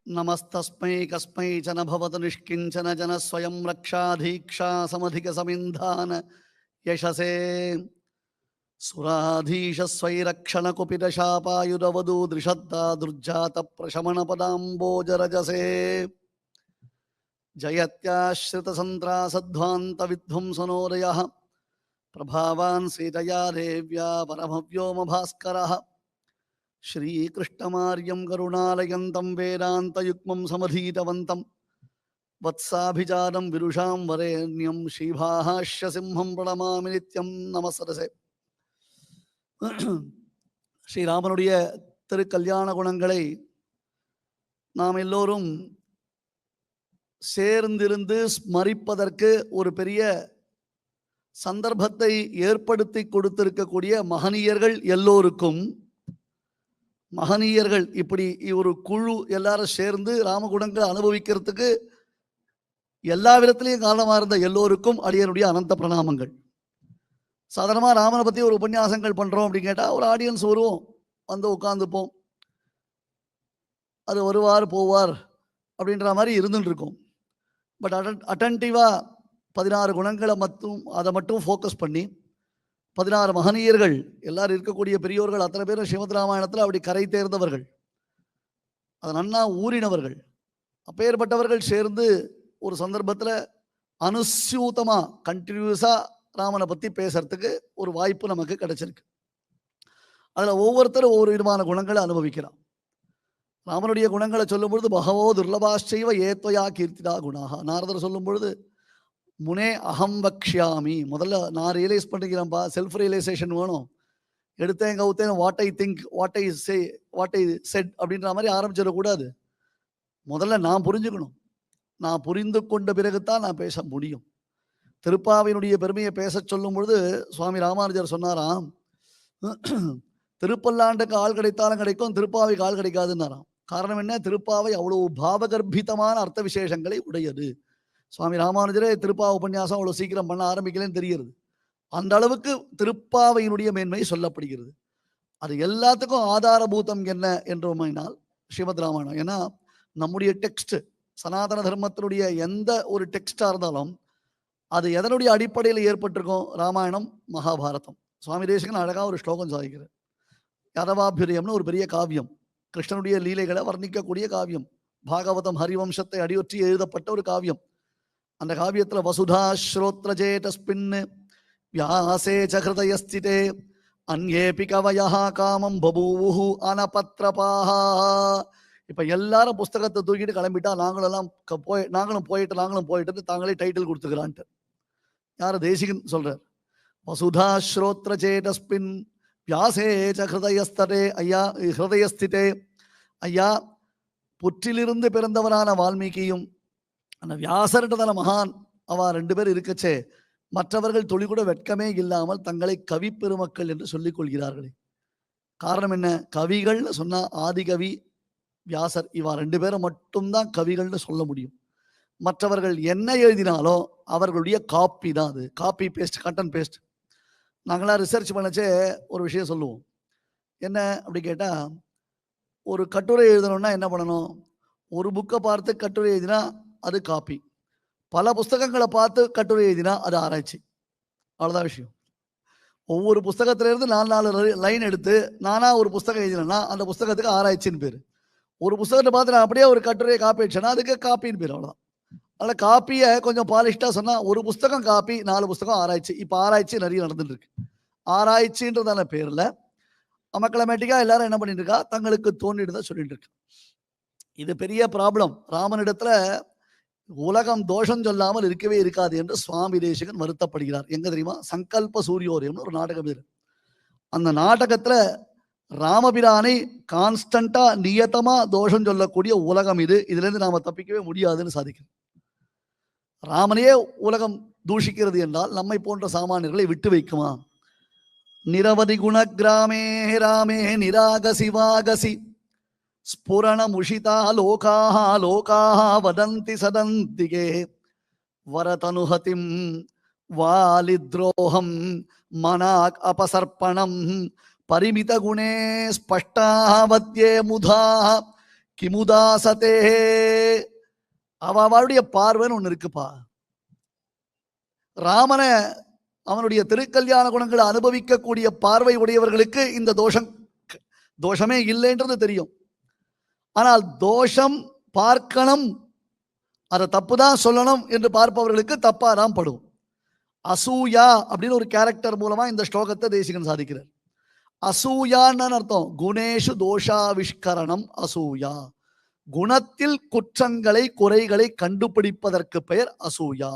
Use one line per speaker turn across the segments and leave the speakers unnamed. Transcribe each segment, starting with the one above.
नमस्तस्मै कस्मै च न भवतु निष्किञ्चन जन स्वयं रक्षाधीक्षा समधिकसमिन्धान यशसे सुराधीशस्वैरक्षणकुपितशापायुधवधूदृशद्दा दुर्जातप्रशमनपदाम्बोजरजसे जयत्याश्रितसन्त्रासध्वान्तविध्वंसनोदयः प्रभावान् सीतया देव्या परमव्योमभास्करः श्रीकृष्णमार्यं करुणालयन्तं वेदान्तयुग्मं समधीतवन्तं वत्साभिजातं विरुषां वरेण्यं श्रीभाष्यसिंहं प्रणमामि नित्यं नमस्ते. ஸ்ரீராமனுடைய திருக்கல்யாண குணங்களை நாம் எல்லோரும் சேர்ந்திருந்து ஸ்மரிப்பதற்கு ஒரு பெரிய சந்தர்ப்பத்தை ஏற்படுத்தி கொடுத்திருக்கக்கூடிய மகனீயர்கள் எல்லோருக்கும், மகனீயர்கள் இப்படி ஒரு குழு எல்லாரும் சேர்ந்து ராமகுணங்களை அனுபவிக்கிறதுக்கு எல்லா விதத்திலையும் காரணமாக இருந்த எல்லோருக்கும் அடியனுடைய அனந்த பிரணாமங்கள். சாதாரணமாக ராமனை பற்றி ஒரு உபன்யாசங்கள் பண்ணுறோம் அப்படின்னு கேட்டால் ஒரு ஆடியன்ஸ் வருவோம், வந்து உட்காந்துப்போம், அது வருவார் போவார் அப்படின்ற மாதிரி இருந்துட்டு இருக்கோம். பட் அட்டன்டிவாக 16 குணங்களை அதை மட்டும் ஃபோக்கஸ் பண்ணி 16 மகனீயர்கள் எல்லாரும் இருக்கக்கூடிய பெரியோர்கள் அத்தனை பேரும் ஸ்ரீமத் ராமாயணத்தில் அப்படி கரை தேர்ந்தவர்கள், அது நன்னா ஊறினவர்கள். அப்பேற்பட்டவர்கள் சேர்ந்து ஒரு சந்தர்ப்பத்தில் அனுசியூத்தமாக கண்டினியூஸாக ராமனை பற்றி பேசுறதுக்கு ஒரு வாய்ப்பு நமக்கு கிடைச்சிருக்கு. அதில் ஒவ்வொருத்தரும் ஒவ்வொரு விதமான குணங்களை அனுபவிக்கிறான். ராமனுடைய குணங்களை சொல்லும் பொழுது பகவோ துர்லபாஷ்சைவ ஏத்வயா கீர்த்திதா குணாக, நாரதர் சொல்லும் பொழுது முனே அகம் வக்ஷ்யாமி, முதல்ல நான் ரியலைஸ் பண்ணிக்கிறேன்ப்பா, செல்ஃப் ரியலைசேஷன் வேணும், எடுத்தேன் கவுத்தேன் what I think what I said அப்படின்ற மாதிரி ஆரம்பிச்சிடக்கூடாது. முதல்ல நான் புரிஞ்சுக்கணும், நான் புரிந்து கொண்ட பிறகுதான் நான் பேச முடியும். திருப்பாவினுடைய பெருமையை பேச சொல்லும் பொழுது சுவாமி ராமானுஜர் சொன்னாராம், திருப்பல்லாண்டுக்கு ஆள் கிடைத்தாலும் கிடைக்கும், திருப்பாவைக்கு ஆள் கிடைக்காதுன்னாராம். காரணம் என்ன? திருப்பாவை அவ்வளவு பாவகர்ப்பிதமான அர்த்த விசேஷங்களை உடையது. சுவாமி ராமானுஜரே திருப்பாவை உபன்யாசம் அவ்வளோ சீக்கிரம் பண்ண ஆரம்பிக்கலன்னு தெரிகிறது. அந்த அளவுக்கு திருப்பாவையினுடைய மேன்மை சொல்லப்படுகிறது. அது எல்லாத்துக்கும் ஆதாரபூதம் என்ன என்றோமைனால் ஸ்ரீமத் ராமாயணம். ஏன்னா நம்முடைய டெக்ஸ்ட், சனாதன தர்மத்தினுடைய எந்த ஒரு டெக்ஸ்டாக இருந்தாலும் அது எதனுடைய அடிப்படையில் ஏற்பட்டிருக்கும்? ராமாயணம், மகாபாரதம். சுவாமி தேசிகன் அழகாக ஒரு ஸ்லோகம் சாதிக்கிறார். யாதவாபியுதயம்னு ஒரு பெரிய காவியம், கிருஷ்ணனுடைய லீலைகளை வர்ணிக்கக்கூடிய காவியம். பாகவதம் ஹரிவம்சத்தை அடியொற்றி எழுதப்பட்ட ஒரு காவியம். அந்த காவியத்தில் வசுதா ஸ்ரோத்ரஜேதஸ்பின் வியாசே சஹிருதயஸ்திதே அன்யேபி கவயா காமம் பபூவுஹு அனபத்ரபாஹா. இப்போ எல்லாரும் புஸ்தகத்தை தூக்கிட்டு கிளம்பிட்டா நாங்களும் போயிட்டு தாங்களே டைட்டில் கொடுத்துக்கிறான்ட்டு யார்? தேசிகன் சொல்றார். வசுதா ஸ்ரோத்ரஜேதஸ்பின் வியாசே சஹிருதயஸ்ததே, ஐயா ஹிருதயஸ்திதே, ஐயா புற்றிலிருந்து பிறந்தவரான வால்மீகியும் அந்த வியாசர்ன்றதான மகான், அவ 2 பேர் இருக்கச்சே மற்றவர்கள் தொழில் கூட வெட்கமே இல்லாமல் தங்களை கவி பெருமக்கள் என்று சொல்லிக் கொள்கிறார்களே. காரணம் என்ன? கவிகள்னு சொன்னா ஆதிகவி வியாசர், இவா 2 பேரை மட்டும்தான் கவிகள்னு சொல்ல முடியும். மற்றவர்கள் என்ன எழுதினாலும் அவர்களுடைய காப்பி தான். அது copy paste, cut and paste. நாங்களாம் ரிசர்ச் பண்ணச்சே ஒரு விஷயம் சொல்லுவோம். என்ன அப்படி கேட்டால், ஒரு கட்டுரை எழுதணும்னா என்ன பண்ணணும்? ஒரு புக்கை பார்த்து கட்டுரை எழுதினா அது காப்பி, பல புஸ்தகங்களை பார்த்து கட்டுரை எழுதினா அது ஆராய்ச்சி. அவ்வளோதான் விஷயம். ஒவ்வொரு புஸ்தகத்திலேருந்து 4 லைன் எடுத்து நானாக ஒரு புஸ்தகம் எழுதினேன்னா அந்த புஸ்தகத்துக்கு ஆராய்ச்சின்னு பேர். ஒரு புஸ்தகத்தை பார்த்து நான் அப்படியே ஒரு கட்டுரையை காப்பி அடிச்சேன்னா அதுக்கு காப்பின்னு பேர். அவ்வளோதான். அதில் காப்பியை கொஞ்சம் பாலிஷ்டாக சொன்னால் ஒரு புஸ்தகம் காப்பி, 4 புஸ்தகம் ஆராய்ச்சி. இப்போ ஆராய்ச்சி நிறைய நடந்துட்டு இருக்கு. ஆராய்ச்சின்றதான பேரில் அமக்களமேட்டிக்காக எல்லாரும் என்ன பண்ணிட்டு இருக்கா? தங்களுக்கு தோண்டிட்டு தான் சொல்லிட்டு இருக்கு. இது பெரிய ப்ராப்ளம். ராமனிடத்துல உலகம் தோஷம் சொல்லாமல் இருக்கவே இருக்காது என்று சுவாமி தேசிகன் வருத்தப்படுகிறார். எங்க தெரியுமா? சங்கல்ப சூரியோதயம்னு ஒரு நாடகம் இருக்கு. அந்த நாடகத்துல ராமபிரானை கான்ஸ்டண்டா நியத்தமா தோஷம் சொல்லக்கூடிய உலகம் இது. இதுல இருந்து நாம தப்பிக்கவே முடியாதுன்னு சாதிக்கிறோம். ராமனையே உலகம் தூஷிக்கிறது என்றால் நம்மை போன்ற சாமானியர்களை விட்டு வைக்குமா? நிரவதி குணகிராமே ராமே நிராகசி வாகசி ஸ்புரண முஷிதா லோகாஹ வதந்தி சதந்திகே வரதனுஹதிம் வாலித்ரோஹம் மனாக் அபசர்ப்பணம் பரிமித குணே ஸ்பஷ்டாவத்யே முதா கிமுதாசதே, அவளுடைய பார்வைன்னு ஒண்ணு இருக்குப்பா. ராமனை அவனுடைய திருக்கல்யாண குணங்களை அனுபவிக்கக்கூடிய பார்வை உடையவர்களுக்கு இந்த தோஷமே இல்லைன்றது தெரியும். ஆனால் தோஷம் பார்க்கணும், அதை தப்புதான் சொல்லணும் என்று பார்ப்பவர்களுக்கு தப்பாதான் படும். அசூயா அப்படின்னு ஒரு கேரக்டர் மூலமா இந்த ஸ்லோகத்தை தேசிகன் சாதிக்கிறார். அசூயான்னு அர்த்தம் குணேஷு தோஷாவிஷ்கரணம் அசூயா. குணத்தில் குற்றங்களை குறைகளை கண்டுபிடிப்பதற்கு பெயர் அசூயா.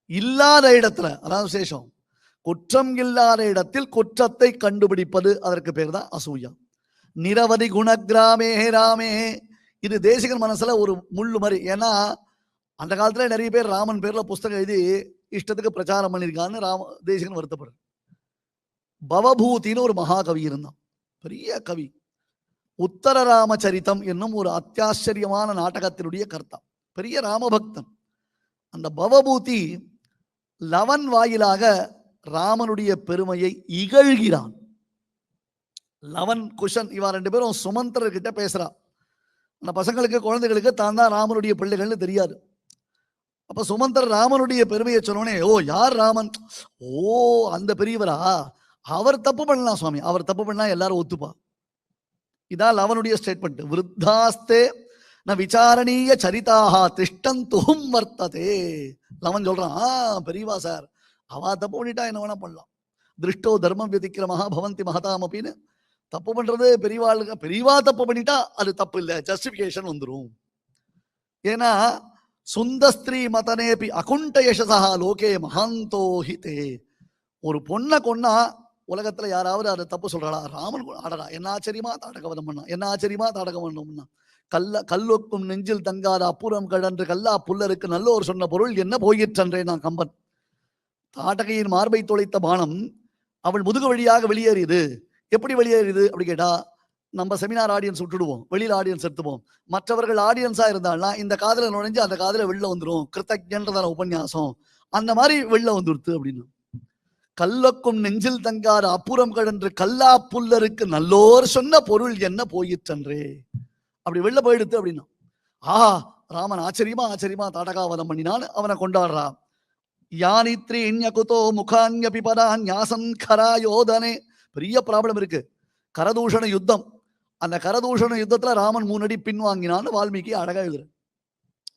இல்லாத இடத்துல, அதாவது விசேஷம், குற்றம் இல்லாத இடத்தில் குற்றத்தை கண்டுபிடிப்பது, அதற்கு பேர் தான் அசூயா. நிரவதி குணகிராமே ராமே, இது தேசிகன் மனசுல ஒரு முள்ளு மாதிரி. ஏன்னா அந்த காலத்துல நிறைய பேர் ராமன் பேர்ல புஸ்தகம் எழுதி இஷ்டத்துக்கு பிரச்சாரம் பண்ணியிருக்கான்னு தேசிகன் வருத்தப்படுற. பவபூதின்னு ஒரு மகாகவி இருந்தான், பெரிய கவி. உத்தர ராமச்சரிதம் என்னும் ஒரு அத்தியாச்சரியமான நாடகத்தினுடைய கர்த்தா, பெரிய ராமபக்தன். அந்த பவபூதி லவன் வாயிலாக ராமனுடைய பெருமையை இகழ்கிறான். லவன் குஷன் இவா ரெண்டு பேரும் சுமந்திரர்கிட்ட பேசுறான். அந்த பசங்களுக்கு குழந்தைகளுக்கு தான் தான் ராமனுடைய பிள்ளைகள்னு தெரியாது. அப்ப சுமந்தர் ராமனுடைய பெருமையை சொன்னோடனே, ஓ யார் ராமன், ஓ அந்த பெரியவரா, அவர் தப்பு பண்ணலாம் சுவாமி, அவர் தப்பு பண்ணா எல்லாரும் ஒத்துப்பா. இதான் லவனுடைய ஸ்டேட்மெண்ட். விருத்தாஸ்தே ந விசாரணீய சரிதாக திஷ்டந்தும் வர்த்ததே. லவன் சொல்றான், பெரியவா சார், அவா தப்பு பண்ணிட்டா என்ன வேணா பண்ணலாம். திருஷ்டோ தர்மம் விதிக்கிரமஹா பவந்தி மகதாம் அப்படின்னு. தப்பு பண்றது பெரியவாளுக்கு, பெரியவா தப்பு பண்ணிட்டா அது தப்பு இல்லை, ஜஸ்டிபிகேஷன் வந்துடும். ஏன்னா சுந்தஸ்திரீ மதனேபி அகுண்ட யசசா லோகே மகாந்தோஹிதே. ஒரு பொண்ணை கொன்னா உலகத்துல யாராவது அதை தப்பு சொல்றாளா? ராமன் ஆடடா என்ன ஆச்சரியமா தாடகவதம் பண்ணா, என்ன ஆச்சரியமா தாடகம் பண்ணோம்னா, கல்லொக்கும் நெஞ்சில் தங்காத அப்புறம் கடன்று கல்லா புல்லருக்கு நல்லோர் சொன்ன பொருள் என்ன போயிற்றன்றே நான் கம்பன். தாடகையின் மார்பை தொலைத்த பானம் அவள் முதுகு வழியாக வெளியேறியது. எப்படி வெளியேறியது அப்படி கேட்டா, நம்ம செமினார் ஆடியன்ஸ் விட்டுடுவோம், வெளியில ஆடியன்ஸ் எடுத்துப்போம். மற்றவர்கள் ஆடியன்ஸா இருந்தால்னா இந்த காதல நுழைஞ்சு அந்த காதல வெளில வந்துடும். கிருத்தஜன்றதான உபன்யாசம் அந்த மாதிரி வெளில வந்துடுத்து அப்படின்னு. கல்லொக்கும் நெஞ்சில் தங்காத அப்புறம் கடன்று கல்லா புல்லருக்கு நல்லோர் சொன்ன பொருள் என்ன போயிற்றன்றே, அப்படி வெளில போயிடுத்து அப்படின்னா. ராமன் ஆச்சரியமா தாடகாவதம் பண்ணினான்னு அவனை கொண்டாடுறான். யானித்ரி இன்யகுதோ முகான்யபி பதான்யாசம் கராயோதனே. பெரிய ப்ராப்ளம் இருக்கு, கரதூஷண யுத்தம். அந்த கரதூஷண யுத்தத்துல ராமன் 3 அடி பின்வாங்கினான்னு வால்மீகி அழகா எழுதுற.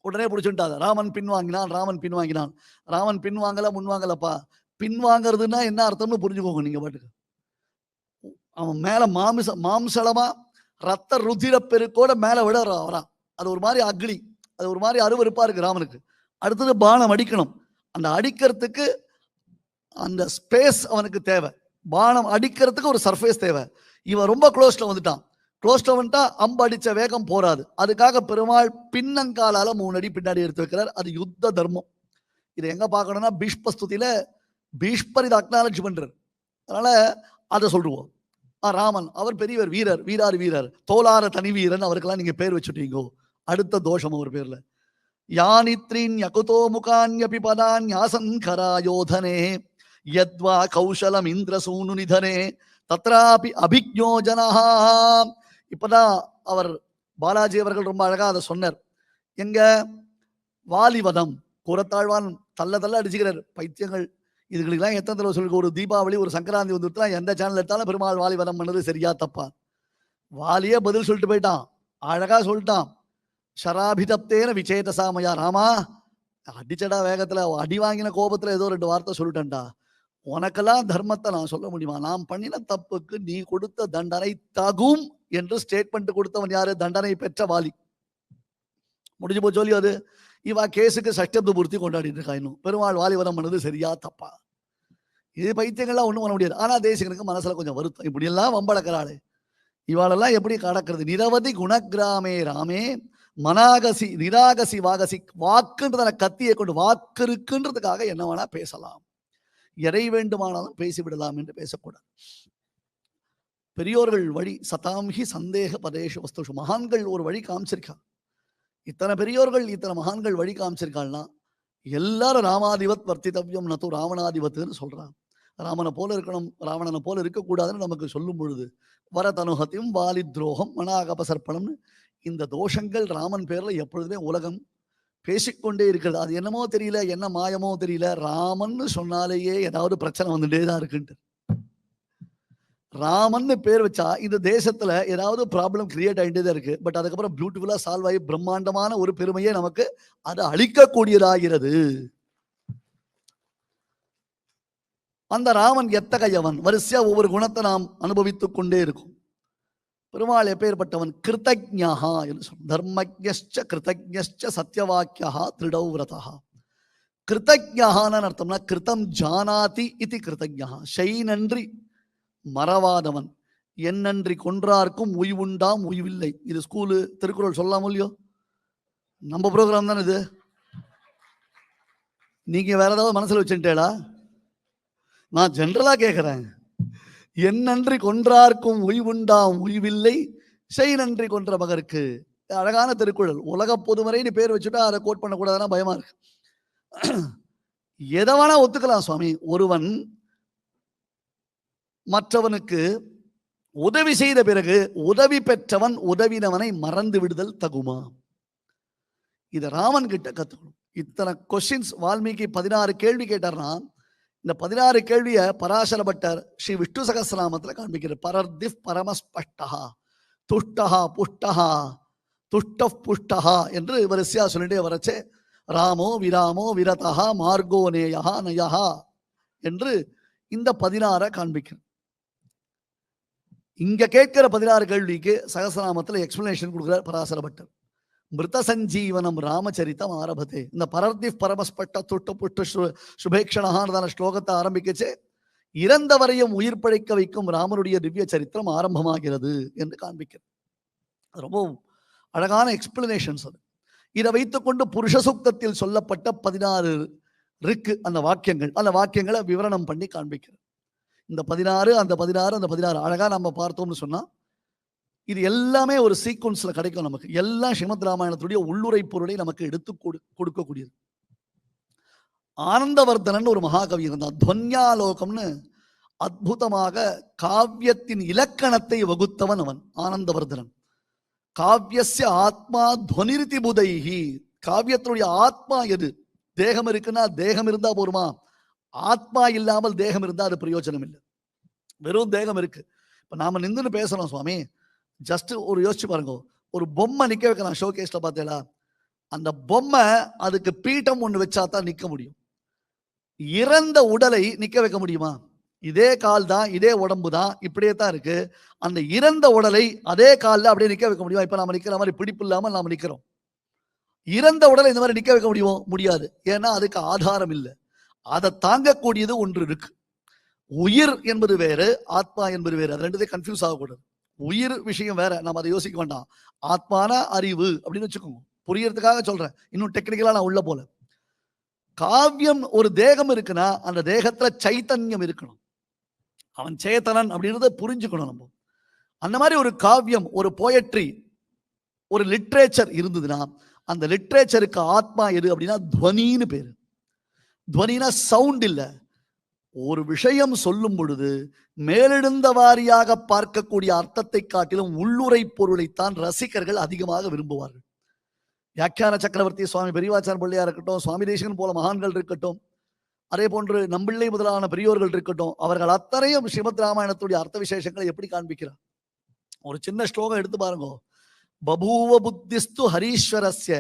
உடனே பிடிச்சுட்டாத, ராமன் பின்வாங்கினான். ராமன் பின்வாங்கல முன்வாங்கலப்பா. பின்வாங்கிறதுனா என்ன அர்த்தம்னு புரிஞ்சுக்கோங்க நீங்க பாட்டுக்கு. அவன் மேல மாம்சளமா ரத்த ருதிர பெருக்கோட மேல விட வரான். அது ஒரு மாதிரி அக்லி, அது ஒரு மாதிரி அருவருப்பா இருக்கு ராமனுக்கு. அடுத்தது பானம் அடிக்கணும். அந்த அடிக்கிறதுக்கு அந்த ஸ்பேஸ் அவனுக்கு தேவை. பானம் அடிக்கிறதுக்கு ஒரு சர்ஃபேஸ் தேவை. இவன் ரொம்ப க்ளோஸ்ல வந்துட்டா அம்பு அடிச்ச வேகம் போராது. அதுக்காக பெருமாள் பின்னங்காலால 3 அடி பின்னாடி எடுத்து வைக்கிறார். அது யுத்த தர்மம். இதை எங்க பார்க்கணும்னா பீஷ்பஸ்துதியில பீஷ்பர் இதை அக்னாலஜ் பண்றார். அதனால அதை சொல்லுவோம். ராமன் அவர் பெரியவர், வீரர், தோலார தனி வீரன், அவருக்கெல்லாம் நீங்க பேர் வச்சுட்டீங்கோ. அடுத்த தோஷம் அவர் பேர்ல. யானித்ரீன் யகுதோ முகான்யபி பதான்யாசம் கராயோதனே யத்வா கௌசலம் இந்திரசூனு நிதனே தத்ராபி அபிஜ்ஞோஜனா. இப்பதான் அவர் பாலாஜி அவர்கள் ரொம்ப அழகா அதை சொன்னார். எங்க வாலிவதம், கூறத்தாழ்வான் தள்ள அடிச்சுக்கிறார். பைத்தியங்கள் இதுகளுக்கெல்லாம் எத்தனை தடவை சொல்லி, ஒரு தீபாவளி ஒரு சங்கராந்தி வந்துட்டுனா எந்த சேனல் எடுத்தாலும் பெருமாள் வாலிவதம் பண்ணது சரியா தப்பா? வாலியே பதில் சொல்லிட்டு போயிட்டான், அழகா சொல்லிட்டான். ஷராபிதப்தேன விசேதசாமயா. ராமா, அடிச்சடா வேகத்துல, அடி வாங்கின கோபத்துல ஏதோ 2 வார்த்தை சொல்லிட்டேன்டா. உனக்கெல்லாம் தர்மத்தை நான் சொல்ல முடியுமா? நான் பண்ணின தப்புக்கு நீ கொடுத்த தண்டனை தகும் என்று ஸ்டேட்மெண்ட் கொடுத்தவன் யாரு? தண்டனை பெற்ற வாலி. முடிஞ்சு போச்சு சொல்லி. அது இவா கேஸுக்கு சஷ்டப்த பூர்த்தி கொண்டாடிட்டு இருக்கா. இன்னும் பெருமாள் வாலிவதம் பண்ணது சரியா தப்பா? இது பைத்தியங்கள்லாம் ஒண்ணும் பண்ண முடியாது. ஆனா தேசிகனுக்கு மனசுல கொஞ்சம் வருத்தம், இப்படி எல்லாம் வம்பளக்கிறாளே, இவாளெல்லாம் எப்படி கடக்கிறது? நிரவதி குணகிராமே ராமே மனாகசி நிராகசி வாகசி. வாக்குன்றத கத்தியை கொண்டு, வாக்கு இருக்குன்றதுக்காக என்ன வேணா பேசலாம், எதை வேண்டுமானாலும் பேசிவிடலாம் என்று பேசக்கூடாது. பெரியோர்கள் வழி சதாம்ஹி சந்தேக பதேஷ வஸ்துஷு. மகான்கள் ஒரு வழி காமிச்சிருக்கா. இத்தனை பெரியோர்கள் இத்தனை மகான்கள் வழி காமிச்சிருக்காள்னா எல்லாரும் ராமாதிபத் வர்த்தித்தவ்யம் நது ராவணாதிபத்துன்னு சொல்றான். ராமனை போல இருக்கணும், ராவணனை போல இருக்கக்கூடாதுன்னு நமக்கு சொல்லும் பொழுது வரதனுகத்தையும் வாலி துரோகம் மனாகபசர்ப்பணம்னு இந்த தோஷங்கள் ராமன் பேர்ல எப்பொழுதுமே உலகம் பேசிக்கொண்டே இருக்கிறது. அது என்னமோ தெரியல, என்ன மாயமோ தெரியல, ராமன்னு சொன்னாலேயே ஏதாவது பிரச்சனை வந்துட்டே தான் இருக்குன்ட்டு. ராமன்னு பேர் வச்சா இந்த தேசத்துல ஏதாவது ப்ராப்ளம் கிரியேட் ஆகிட்டே தான் இருக்கு. பட் அதுக்கப்புறம் பியூட்டிஃபுல்லா சால்வ் ஆகி பிரம்மாண்டமான ஒரு பெருமையே நமக்கு அது அளிக்கக்கூடியதாகிறது. அந்த ராமன் எத்தகையவன், வரிசையா ஒவ்வொரு குணத்தை நாம் அனுபவித்துக் கொண்டே இருக்கும். பெருமாள் எப்பேற்பட்டவன், கிருதஜ்ஞா என்று சொல்லும். தர்மஜ்ஞ கிருதஜ்ஞ சத்யவாக்கியா திருடௌவிரதா. கிருதஜ்ஞான்னு அர்த்தம்னா கிருதம் ஜானாதி இது கிருதஜ்ஞா, நன்றி மறவாதவன், என்னன்றி கொன்றார்க்கும் உய்வுண்டாம் உய்வில்லை. இது ஸ்கூலு திருக்குறள் சொல்லாம இல்லையோ, நம்ம ப்ரோக்ராம் தானே இது. நீங்க வேற ஏதாவது மனசுல வச்சுட்டேடா? நான் ஜென்ரலா கேட்கிறேன். என்னன்றி கொன்றார்க்கும் உய்வுண்டாம் உய்வில்லை, நன்றி கொன்ற மகருக்கு. அழகான திருக்குறள். உலக பொதுமறைன்னு பேர் வச்சுட்டா அதை கோட் பண்ணக்கூடாதுன்னா பயமா இருக்கு. எதை வேணா ஒத்துக்கலாம் சுவாமி. ஒருவன் மற்றவனுக்கு உதவி செய்த பிறகு உதவி பெற்றவன் உதவினவனை மறந்து விடுதல் தகுமா? இத ராமன் கிட்ட கத்துக்கணும். இத்தனை கொஸ்டின்ஸ் வால்மீகி 16 கேள்வி கேட்டார்னா, இந்த 16 கேள்வியை பராசர பட்டர் ஸ்ரீ விஷ்ணு சகஸ்ரநாமத்துல காண்பிக்கிறார். பரர்திஃப் பரமஸ்பஷ்டஹா துஷ்டஹா புஷ்டஹா துஷ்ட புஷ்டஹா என்று வரிசையா சொல்லிட்டே வரச்சே, ராமோ விராமோ விரதஹா மார்கோ நேயா நயஹா என்று இந்த 16 காண்பிக்கிறார். இங்க கேட்கிற 16 கேள்விக்கு சகஸ்ரநாமத்துல எக்ஸ்பிளனேஷன் கொடுக்கிறார் பராசர பட்டர். மிருத சஞ்சீவனம் ராமச்சரித்தம் ஆரம்பத்தே. இந்த பரர்திஃப் பரமஸ்பட்ட துஷ்ட புஷ்ட சுபேக்ஷணான ஸ்லோகத்தை ஆரம்பிக்கச்சே இறந்தவரையும் உயிர் பழைக்க வைக்கும் ராமனுடைய திவ்ய சரித்திரம் ஆரம்பமாகிறது என்று காண்பிக்கிறது. ரொம்ப அழகான எக்ஸ்பிளனேஷன்ஸ் அது. இதை வைத்துக்கொண்டு புருஷ சூக்தத்தில் சொல்லப்பட்ட 16 இருக்கு அந்த வாக்கியங்கள். அந்த வாக்கியங்களை விவரணம் பண்ணி காண்பிக்கிறது. இந்த 16 அந்த 16 அந்த 16 அழகா நம்ம பார்த்தோம்னு சொன்னா இது எல்லாமே ஒரு சீக்வன்ஸ்ல கிடைக்கும் நமக்கு. எல்லாம் ஸ்ரீமத் ராமாயணத்துடைய உள்ளுரை பொருளை நமக்கு எடுத்து கொடுக்கக்கூடியது. ஆனந்தவர்தனன் ஒரு மகாகவி இருந்தான். துவன்யாலோகம்னு அற்புதமாக காவியத்தின் இலக்கணத்தை வகுத்தவன் அவன் ஆனந்தவர்தனன். காவியஸ்ய ஆத்மா துவனிருதி புதைஹி. காவியத்தினுடைய ஆத்மா எது? தேகம் இருக்குன்னா தேகம் இருந்தா போருமா? ஆத்மா இல்லாமல் தேகம் இருந்தா அது பிரயோஜனம் இல்லை. வெறும் தேகம் இருக்கு. இப்ப நாம நின்றுன்னு பேசணும் சுவாமி, ஜஸ்ட் ஒரு யோசிச்சு பாருங்க. ஒரு பொம்மை நிக்க வைக்கலாம் ஷோகேஸ்ல பார்த்தீங்களா? அந்த பொம்மை அதுக்கு பீட்டம் ஒண்ணு வச்சா தான் நிக்க முடியும். இறந்த உடலை நிக்க வைக்க முடியுமா? இதே கால் தான், இதே உடம்பு தான், இப்படியே தான் இருக்கு. அந்த இறந்த உடலை அதே காலில் அப்படியே நிக்க வைக்க முடியுமா? இப்ப நாம நிக்கிற மாதிரி பிடிப்பு இல்லாம நாம நிக்கிறோம். இறந்த உடலை இந்த மாதிரி நிக்க வைக்க முடியாது. ஏன்னா அதுக்கு ஆதாரம் இல்லை. அதை தாங்கக்கூடியது ஒன்று இருக்கு. உயிர் என்பது வேறு, ஆத்மா என்பது வேறு. அது ரெண்டுத்தையும் கன்ஃபியூஸ் ஆகக்கூடாது. உயிர் விஷயம் வேற, நம்ம அதை யோசிக்க வேண்டாம். ஆத்மான அறிவு அப்படின்னு வச்சுக்கோங்க, புரியறதுக்காக சொல்றேன். இன்னும் டெக்னிக்கலா நான் உள்ள போல. காவியம் ஒரு தேகம் இருக்குன்னா அந்த தேகத்துல சைத்தன்யம் இருக்கணும். அவன் சேத்தனன் அப்படின்றத புரிஞ்சுக்கணும் நம்ம. அந்த மாதிரி ஒரு காவியம், ஒரு போயட்ரி, ஒரு லிட்ரேச்சர் இருந்ததுன்னா அந்த லிட்ரேச்சருக்கு ஆத்மா எது அப்படின்னா துவனின்னு பேரு. துவனினா சவுண்ட் இல்லை. ஒரு விஷயம் சொல்லும் பொழுது மேலெழுந்த வாரியாக பார்க்கக்கூடிய அர்த்தத்தை காட்டிலும் உள்ளுரை பொருளைத்தான் ரசிகர்கள் அதிகமாக விரும்புவார்கள். வியாக்கியான சக்கரவர்த்தி சுவாமி பெரியவாச்சான் பிள்ளையா இருக்கட்டும், சுவாமி தேசிகன் போல மகான்கள் இருக்கட்டும், அதே போன்று நம்பிள்ளை முதலான பெரியோர்கள் இருக்கட்டும், அவர்கள் அத்தனையும் ஸ்ரீமத் ராமாயணத்துடைய அர்த்த விசேஷங்களை எப்படி காண்பிக்கிறார்? ஒரு சின்ன ஸ்லோகம் எடுத்து பாருங்க. பபூவ புத்திஸ்து ஹரீஸ்வரஸ்ய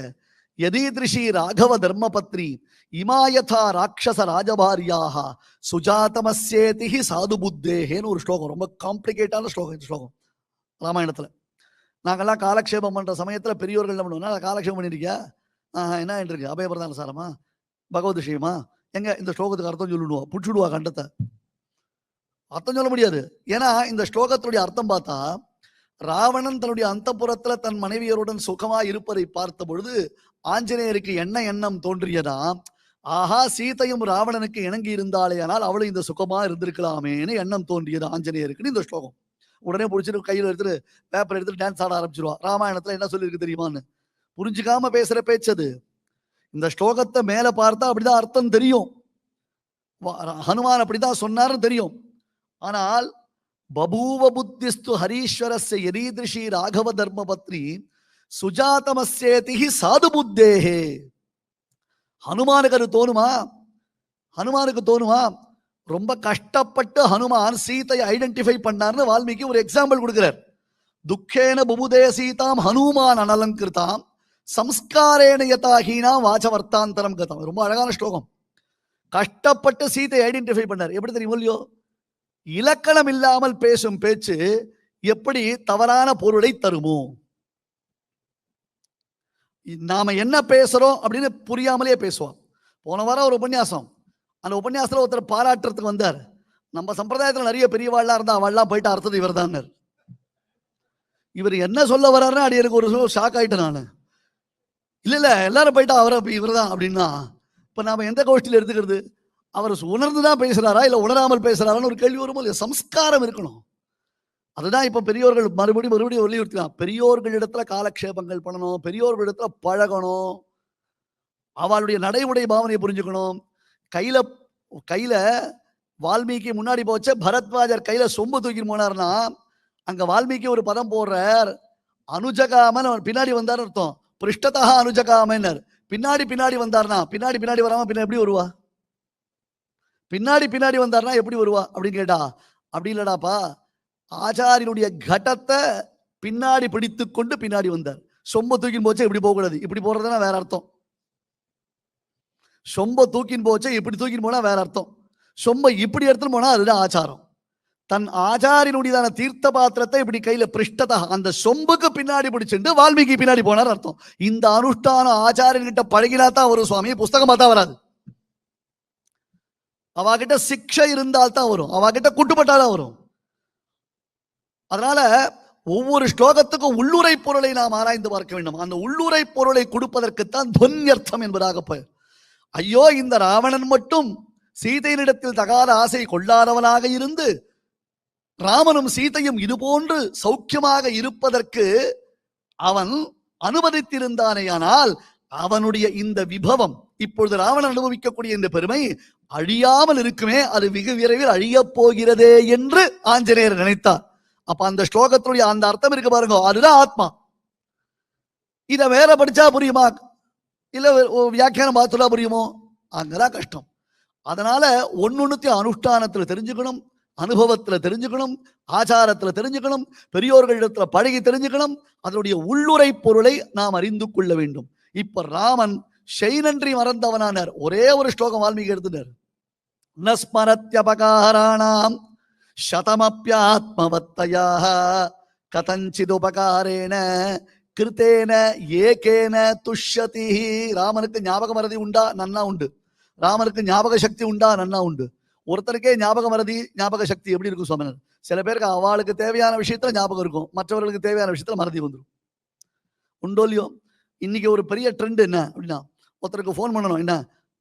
யதீதிருஷி ராகவ தர்மபத்ரி இமாயதா ராட்சச ராஜபாரியாக சுஜாதமஸ்யேதி சாது புத்தேன்னு ஒரு ஸ்லோகம். ரொம்ப காம்ப்ளிகேட்டான ஸ்லோகம் இந்த ஸ்லோகம் ராமாயணத்துல. நாங்கெல்லாம் காலக்ஷேபம் பண்ற சமயத்துல பெரியோர்கள் என்ன பண்ணுவோம்னா, காலக்ஷேபம் பண்ணிருக்கியா, என்ன இருக்கு அபயபிரதான சாரமா பகவத் விஷயமா, எங்க இந்த ஸ்லோகத்துக்கு அர்த்தம் சொல்லிடுவா, புடிச்சுடுவா கண்டத்தை. அர்த்தம் சொல்ல முடியாது. ஏன்னா இந்த ஸ்லோகத்துடைய அர்த்தம் பார்த்தா, ராவணன் தன்னுடைய அந்தப்புறத்துல தன் மனைவியருடன் சுகமா இருப்பதை பார்த்த பொழுது ஆஞ்சநேயருக்கு என்ன எண்ணம் தோன்றியதா, ஆஹா சீதையும் ராவணனுக்கு இணங்கி இருந்தாலே ஆனால் அவளும் இந்த சுகமா இருந்திருக்கலாமேன்னு எண்ணம் தோன்றியது ஆஞ்சநேயருக்குன்னு இந்த ஸ்லோகம். உடனே பிடிச்சிட்டு கையில் எடுத்துட்டு பேப்பர் எடுத்துட்டு டான்ஸ் ஆட ஆரம்பிச்சிருவா. ராமாயணத்துல என்ன சொல்லியிருக்கு தெரியுமான்னு புரிஞ்சுக்காம பேசுற பேச்சது. இந்த ஸ்லோகத்தை மேல பார்த்தா அப்படிதான் அர்த்தம் தெரியும். ஹனுமான் அப்படிதான் சொன்னார்னு தெரியும். ஆனால் பபூவ புத்திஸ்து ஹரீஸ்வரஸ்ய யரீதிருஷி ராகவ தர்மபத்னி சுஜாதமஸ்யேதி சாது புத்தேஹே. ஹனுமானுக்கு அது தோணுமா? ஹனுமானுக்கு தோணுமா? ரொம்ப கஷ்டப்பட்டு ஹனுமான் சீதையை ஐடென்டிஃபை பண்ணார்னு வால்மீகி ஒரு எக்ஸாம்பிள் கொடுக்கிறார். துக்கேன புபுதே சீதாம் ஹனுமான் அனலங்கிருதாம் சம்ஸ்காரேன யதாஹீனா வாசவர்த்தாந்தரம் கதம். ரொம்ப அழகான ஸ்லோகம். கஷ்டப்பட்டு சீதையை ஐடென்டிஃபை பண்ணார். எப்படி தெரியும் இல்லையோ? இலக்கணம் இல்லாமல் பேசும் பேச்சு எப்படி தவறான பொருளை தருமோ? நாம என்ன பேசுறோம் அப்படின்னு புரியாமலே பேசுவோம். போன வாரம் ஒரு உபன்யாசம், அந்த உபன்யாசத்துல ஒருத்தர் பாராட்டுறதுக்கு வந்தார். நம்ம சம்பிரதாயத்துல நிறைய பெரியவாள்லாம் இருந்தா அவள்லாம் போயிட்டு அர்த்தது இவர் தான். இவர் என்ன சொல்ல வர்றாருன்னு அடி எனக்கு ஒரு ஷாக் ஆயிட்டேன் நான். இல்ல எல்லாரும் போயிட்டா அவரை இவர் தான் அப்படின்னா இப்ப நாம எந்த கோஷ்டியில் எடுத்துக்கிறது? அவர் உணர்ந்துதான் பேசுறாரா இல்ல உணராமல் பேசுறாரான்னு ஒரு கேள்வி வருமோ இல்லையா? சம்ஸ்காரம் இருக்கணும். அதுதான் இப்ப பெரியோர்கள் மறுபடியும் வலியுறுத்தினான். பெரியோர்களிடத்துல காலக்ஷேபங்கள் பண்ணணும், பெரியோர்களிடத்துல பழகணும், அவளுடைய நடைமுறை பாவனையை புரிஞ்சுக்கணும். கையில வால்மீகி முன்னாடி போச்ச பரத்வாஜர் கையில சொம்பு தூக்கி போனார்னா அங்க வால்மீகி ஒரு பதம் போடுறார், அனுஜகாமன். பின்னாடி வந்தார் அர்த்தம், பிருஷ்டதா அனுஜகாமன்னர். பின்னாடி வந்தார்னா பின்னாடி வராம பின்ன எப்படி வருவா? பின்னாடி வந்தார்னா எப்படி வருவா அப்படின்னு கேட்டா, அப்படி இல்லடாப்பா, ஆச்சாரியனுடைய கடத்தை பின்னாடி பிடித்து கொண்டு பின்னாடி வந்தார். சொம்ப தூக்கின் போச்சே இப்படி போகக்கூடாது, இப்படி போறதுனா வேற அர்த்தம். சொம்ப தூக்கின் போச்சே இப்படி தூக்கின் போனா வேற அர்த்தம். சொம்ப இப்படி எடுத்துன்னு போனா அதுதான் ஆச்சாரம். தன் ஆச்சாரியனுடையதான தீர்த்த பாத்திரத்தை இப்படி கையில பிருஷ்டதா அந்த சொம்புக்கு பின்னாடி பிடிச்சிட்டு வால்மீகி பின்னாடி போனார் அர்த்தம். இந்த அனுஷ்டானம் ஆச்சாரியன் கிட்ட பழகினாத்தான் வரும் சுவாமி, புஸ்தகமா தான் வராது. அவகிட்ட சிக்ஷை இருந்தால்தான் வரும், அவகிட்ட குட்டுப்பட்டாதான் வரும். அதனால ஒவ்வொரு ஸ்லோகத்துக்கும் உள்ளுரை பொருளை நாம் ஆராய்ந்து பார்க்க வேண்டும். அந்த உள்ளுரை பொருளை கொடுப்பதற்குத்தான் துவன்யர்த்தம் என்பதாக பெயர். ஐயோ, இந்த ராவணன் மட்டும் சீதையினிடத்தில் தகாத ஆசை கொள்ளாதவனாக இருந்து ராமனும் சீதையும் இதுபோன்று சௌக்கியமாக இருப்பதற்கு அவன் அனுமதித்திருந்தானேயானால் அவனுடைய இந்த விபவம், இப்பொழுது ராவணன் அனுபவிக்கக்கூடிய இந்த பெருமை அழியாமல் இருக்குமே, அது வெகு விரைவில் அழியப் போகிறதே என்று ஆஞ்சநேயர் நினைத்தார். அப்ப அந்த ஸ்லோகத்துடைய அந்த அர்த்தம் இருக்கு பாருங்க, அதுதான் ஆத்மா. இத வேற படிச்சா புரியுமா? இல்ல வியாக்கியானம் பார்த்துலா புரியுமோ? அங்கதான் கஷ்டம். அதனால ஒன்னொன்னுத்தையும் அனுஷ்டானத்துல தெரிஞ்சுக்கணும், அனுபவத்துல தெரிஞ்சுக்கணும், ஆச்சாரத்துல தெரிஞ்சுக்கணும், பெரியோர்களிடத்துல பழகி தெரிஞ்சுக்கணும். அதனுடைய உள்ளுரை பொருளை நாம் அறிந்து கொள்ள வேண்டும். இப்ப ராமன் செய்நன்றி மறந்தவனானார். ஒரே ஒரு ஸ்லோகம் வால்மீகி எடுத்துட்டார். நஸ்மரத்யபகாராணாம் சதமப்யாத்மவத்தயா கதஞ்சிதுபகாரேன கிருத்தேன ஏகேன துஷ்யதி. ராமனுக்கு ஞாபக மறதி உண்டா? நன்னா உண்டு. ராமனுக்கு ஞாபக சக்தி உண்டா? நன்னா உண்டு. ஒருத்தருக்கே ஞாபக மறதி ஞாபக சக்தி எப்படி இருக்கும் சுவாமினர்? சில பேருக்கு அவளுக்கு தேவையான விஷயத்துல ஞாபகம் இருக்கும், மற்றவர்களுக்கு தேவையான விஷயத்துல மறதி வந்துடும். உண்டோ இல்லையோ? இன்னைக்கு ஒரு பெரிய ட்ரெண்ட் என்ன அப்படின்னா, ஒருத்தருக்கு ஃபோன் பண்ணணும், என்ன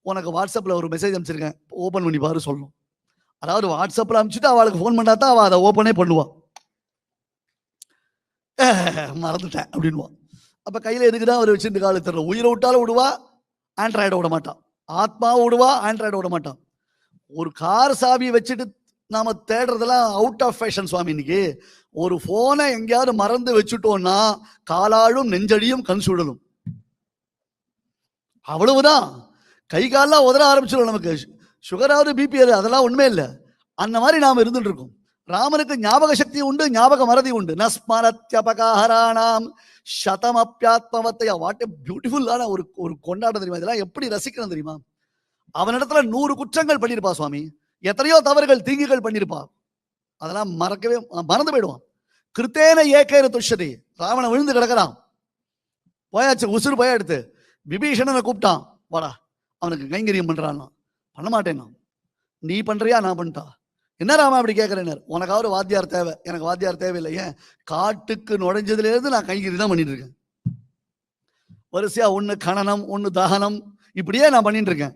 உனக்கு வாட்ஸ்அப்ல ஒரு மெசேஜ் அனுப்பிச்சிருக்கேன், ஓபன் பண்ணி பாரு சொல்லணும். அதாவது வாட்ஸ்அப்ல அனுப்பிச்சுட்டு அவளுக்கு ஃபோன் பண்ணா தான் அவள் அதை ஓப்பனே பண்ணுவான். மறந்துட்டேன் அப்படின்வான். அப்ப கையில எதுக்குதான் அவர் வச்சிருந்து கால தெரியல. உயிரை விட்டாலும் விடுவா, ஆண்ட்ராய்டை விட மாட்டான். ஆத்மாவை விடுவா, ஆண்ட்ராய்டை விட மாட்டான். ஒரு கார் சாவியை வச்சுட்டு நாம தேடுறதெல்லாம் அவுட் ஆஃப் ஃபேஷன் சுவாமி. இன்னைக்கு ஒரு போனை எங்கேயாவது மறந்து வச்சுட்டோம்னா காலாழும் நெஞ்சடியும் கண் சுடலும். அவ்வளவுதான். கை காலெல்லாம் உதற ஆரம்பிச்சிடும். நமக்கு சுகராவது பிபி அதெல்லாம் உண்மை இல்லை. அந்த மாதிரி நாம இருந்துட்டு இருக்கோம். ராமனுக்கு ஞாபக சக்தி உண்டு, ஞாபக மறதி உண்டு. நஸ்மரத்யபகாராணாம் சதமப்யாத்மவத்தையா. வாட் எ பியூட்டிஃபுல்லான ஒரு கொண்டாட்டம் தெரியுமா? இதெல்லாம் எப்படி ரசிக்கணும் தெரியுமா? அவனிடத்துல 100 குற்றங்கள் பண்ணிருப்பா சுவாமி, எத்தனையோ தவறுகள் தீங்குகள் பண்ணிருப்பா, அதெல்லாம் மறந்து போயிடுவான். கிருத்தேன ஏகேன துஷ்யதி. ராவணன் விழுந்து கிடக்கிறான், போயாச்சு, உசுறு போயா எடுத்து விபீஷணனை கூப்பிட்டான், வாடா அவனுக்கு கைங்கரியம் பண்றான். பண்ண மாட்டேன். நீ பண்றியா? நான் பண்ணிட்டா. என்ன ராமா அப்படி கேட்கிறேன்? உனக்காவது வாத்தியார் தேவை, எனக்கு வாத்தியார் தேவையில்லை. ஏன்? காட்டுக்கு நுழைஞ்சதுல இருந்து நான் கைங்கரி தான் பண்ணிட்டு இருக்கேன். வரிசையா ஒண்ணு கணனம், ஒண்ணு தகனம், இப்படியே நான் பண்ணிட்டு இருக்கேன்.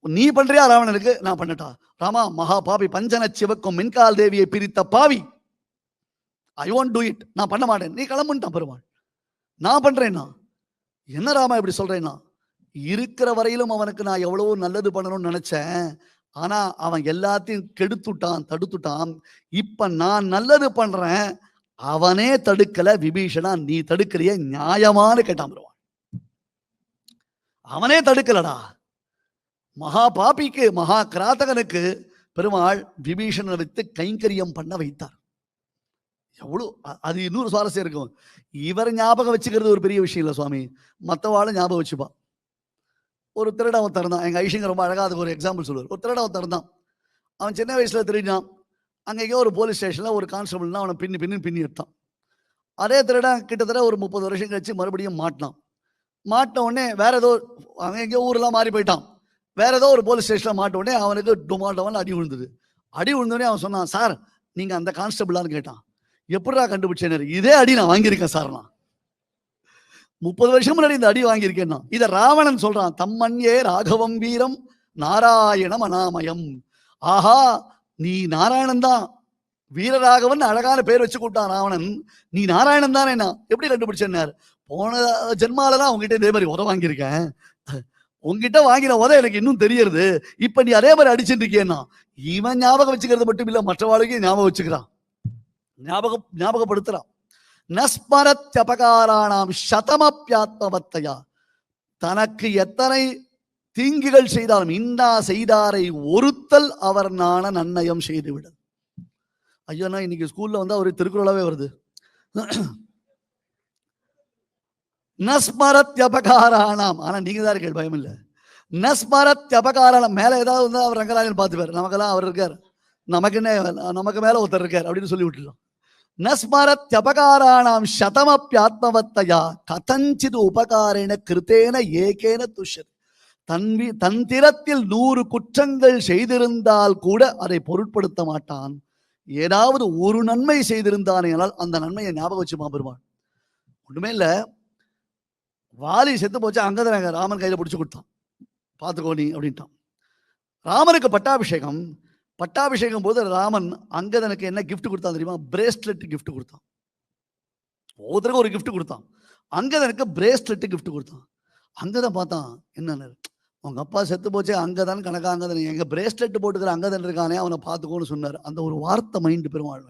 நீ பண்றியா ராவணனுக்கு? நான் பண்ணட்டா? ராமா மகா பாவி, பஞ்சன சிவக்கும் மின்கால் தேவியை பிரித்த பாவி, ஐ ஒன்ட் டூ இட். நான் பண்ண மாட்டேன். நீ கிளம்புட்டான் பெருமாள். நான் பண்றேன்னா என்ன ராமா இப்படி சொல்றேன்னா, இருக்கிற வரையிலும் அவனுக்கு நான் எவ்வளவோ நல்லது பண்ணணும்னு நினைச்சேன். ஆனா அவன் எல்லாத்தையும் கெடுத்துட்டான், தடுத்துட்டான். இப்ப நான் நல்லது பண்றேன், அவனே தடுக்கல. விபீஷணா நீ தடுக்கலையே நியாயமான்னு கேட்டான் பெருமாள். அவனே தடுக்கலடா. மகா பாபிக்கு, மகா கிராதகனுக்கு பெருமாள் விபீஷணனை வைத்து கைங்கரியம் பண்ண வைத்தார். எவ்வளவு அது இன்னொரு சுவாரஸ்யம் இருக்கும். இவர் ஞாபகம் வச்சுக்கிறது ஒரு பெரிய விஷயம் இல்லை சுவாமி, மற்றவாளும் ஞாபகம் வச்சுப்பா. ஒரு திருடன் திறந்தான். எங்க ஐஷிங்க ரொம்ப அழகா அதுக்கு ஒரு எக்ஸாம்பிள் சொல்லுவார். ஒரு திருடன் திறந்தான். அவன் சின்ன வயசுல திருடினான். அங்கேயோ ஒரு போலீஸ் ஸ்டேஷன்ல ஒரு கான்ஸ்டபிள்னா அவனை பின்னி எடுத்தான். அதே திருடன் கிட்டத்தட்ட ஒரு 30 வருஷம் கழிச்சு மறுபடியும் மாட்டினான். மாட்டின உடனே வேற ஏதோ அவன் எங்கேயோ ஊரெல்லாம் மாறி போயிட்டான். வேற ஏதோ ஒரு போலீஸ் ஸ்டேஷன்ல மாட்ட உடனே அவனுக்கு டுமால்டவன் அடி விழுந்தது. அடி விழுந்தோடனே அவன் சொன்னான், சார் நீங்க அந்த கான்ஸ்டபிளான்னு கேட்டான். எப்படிடா கண்டுபிடிச்சேன்? இதே அடி நான் வாங்கியிருக்கேன் சார். நான் 30 வருஷம் முன்னாடி இந்த அடி வாங்கியிருக்கேன். இதை ராவணன் சொல்றான். தம்மன்யே ராகவம் வீரம் நாராயணம் அனாமயம். ஆஹா, நீ நாராயணன் தான், வீரராகவன் அழகான பேர் வச்சு கூட்டான் ராவணன். நீ நாராயணன் தானே, நான் எப்படி கண்டுபிடிச்சேன்னார். போன ஜென்மாலதான் உங்ககிட்ட இதே மாதிரி உத வாங்கியிருக்கேன். உங்ககிட்ட வாங்கின உத எனக்கு இன்னும் தெரியறது. இப்ப நீ அதே மாதிரி அடிச்சுட்டு இருக்கேன்னா, இவன் ஞாபகம் வச்சுக்கிறது மட்டும் இல்ல, மற்றவாளுக்கு ஞாபகம் வச்சுக்கிறான், ஞாபகப்படுத்துறான். நஸ்மரத்யபகாராணாம் சதமப்யாத்மவத்தையா. தனக்கு எத்தனை தீங்குகள் செய்தாலும் இன்னா செய்தாரை ஒருத்தல் அவர் நாண நன்னயம் செய்துவிடும். ஐயோண்ணா இன்னைக்கு ஸ்கூல்ல வந்து ஒரு திருக்குறளாவே வருது. நஸ்மரத்யபகாராணாம். ஆனா நீங்க தான் இருக்கீங்க, பயம் இல்லை. நஸ்மரத்யபகாராணம் மேல ஏதாவது வந்து அவர் ரங்கராஜன் பார்த்துப்பார். நமக்கெல்லாம் அவர் இருக்கார், நமக்கு என்ன, நமக்கு மேல ஒருத்தர் இருக்கார் அப்படின்னு சொல்லி விட்டுலாம். நஸ்மரத்யபகாராணாம் சதமப்யாத்மவத்தையா கதஞ்சித் உபகாரேன கிருத்தேன ஏகேன துஷ்யத். தந்திரத்தில் 100 குற்றங்கள் செய்திருந்தால் கூட அதை பொருட்படுத்த மாட்டான். ஏதாவது ஒரு நன்மை செய்திருந்தானால் அந்த நன்மையை ஞாபகம் வச்சுமா பெருமாள். ஒண்ணுமே இல்ல, வாலி செத்து போச்சு, அங்கதான் ராமன் கையில பிடிச்சு கொடுத்தான், பாத்துக்கோ நீ அப்படின்ட்டான். ராமனுக்கு பட்டாபிஷேகம். பட்டாபிஷேகம் போது ராமன் அங்கதனுக்கு என்ன கிஃப்ட் கொடுத்தான் தெரியுமா? பிரேஸ்லெட் கிஃப்ட் கொடுத்தான். ஒவ்வொருத்தருக்கும் ஒரு கிஃப்ட் கொடுத்தான். அங்கதனுக்கு பிரேஸ்லெட் கிஃப்ட் கொடுத்தான். அங்கதான் பார்த்தான், என்னன்னு, உங்க அப்பா செத்து போச்சே அங்கதான் கணக்கா, அங்கதன் எங்க பிரேஸ்லெட் போட்டுக்கிற அங்கதன் இருக்கானே அவனை பார்த்துக்கோன்னு சொன்னார். அந்த ஒரு வார்த்தை மைண்ட் பெருமாள்.